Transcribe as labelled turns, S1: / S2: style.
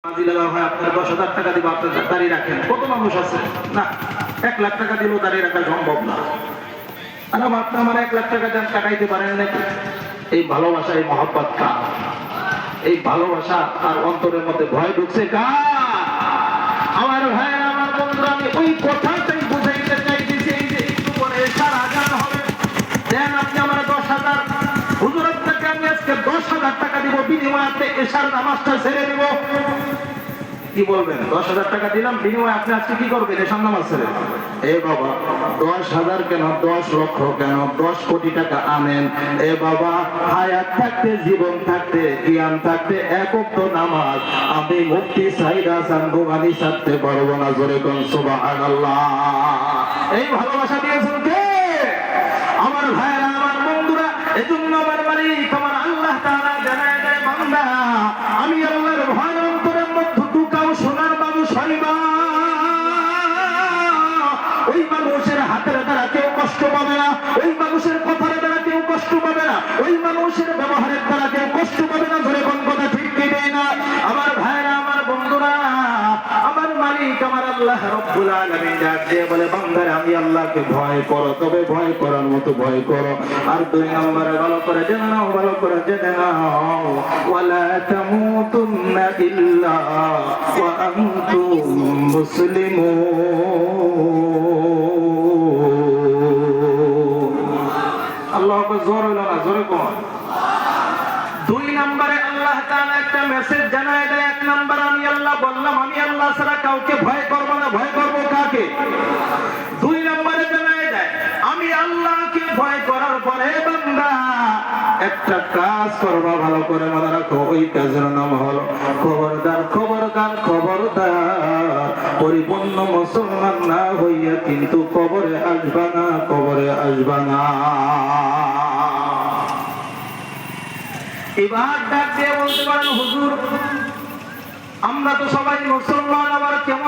S1: আপনার 10,000 টাকা দিব, আপনার দাঁড়িয়ে রাখেন। কত মানুষ আছে না 1 লাখ টাকা দিলেও দাঁড়িয়ে রাখা সম্ভব না। আর আপনি আমার 1 লাখ টাকা দেন, টাকাইতে পারেন নাকি? এই ভালোবাসা, এই মহব্বত কার? এই ভালোবাসা আর অন্তরের মধ্যে ভয় ঢুকছে কার? আমার ভাই, আমার বন্ধুরা, আমি ওই কথাটাই বুঝাইতে চাইতেছি। এই যে একটু পরে এশার আজান হবে, দেন আপনি আমার 10,000, হুজুর আপনাকে আমি আজকে 10,000 টাকা দিব, বিনিময়ে আপনি এশার নামাজটা ছেড়ে দিব। কি বলবেন? 10,000 টাকা দিলাম, বিনিময়ে আপনি আজকে কি করবেন? এশার নামাজ ছেড়ে। এ বাবা, 10,000 কেন, 10 লক্ষ কেন, 10 কোটি টাকা আনেন। এ বাবা, হায়াত থাকতে, জীবন থাকতে, জ্ঞান থাকতে একক তো নামাজ আমি মুফতি সাইদ হাসান বুখারী ছাড়তে পারবো না। জোরে কোন সুবহানাল্লাহ। এই ভালোবাসা দিয়েছেন কে? আমার ভাইরা, আমার বন্ধুরা। এজন্য আমার মালিক, আমার আল্লাহ তাআলা জানায় দেয়, বান্দা আমি আল্লাহর ভয় অন্তরের মধ্যে ঢুকাও, সোনার মানুষ হইবা। ওই মানুষের হাতের দ্বারা কেউ কষ্ট পাবে না, ওই মানুষের কথার দ্বারা কেউ কষ্ট পাবে না, ওই মানুষের ব্যবহারের দ্বারা কেউ কষ্ট পাবে না। ধরে কোন কথা ঠিক কি দেয় না? আমার ভাইরা, আমার বন্ধুরা, আমার মালিক, আমার আল্লাহ রব্বুল আলামিন ডাক দিয়ে বলে, বান্দারে আমি আল্লাহকে ভয় করো, তবে ভয় করার মতো ভয় করো। আর 2 নম্বরে ভালো করে জেনে নাও, ভালো করে জেনে নাও, ওয়ালা তামুতুন্না ইল্লা ওয়া আনতুম মুসলিমুন। আল্লাহকে জোর হলো না, জোরে কোন? 2 নম্বরে আল্লাহ তাআলা একটা মেসেজ জানায় দেয়। 1 নম্বর, আমি আল্লাহ বললাম আমি আল্লাহ ছাড়া কাউকে ভয় করব না। ভয় করব কাকে? 2 নম্বরে জানায় দেয়, আমি আল্লাহকে ভয় করার পরে বান্দা একটা কাজ করবা, ভালো করে মনে রাখো। ওই কাজের নাম হলো খবরদার, খবরদার, খবরদার, পরিপূর্ণ মুসলমান না হইয়া কিন্তু কবরে আসবা না, কবরে আসবা না। এবার ডাক দিয়ে বলতে পারেন, হুজুর আমরা তো সবাই মুসলমান, আবার কেমন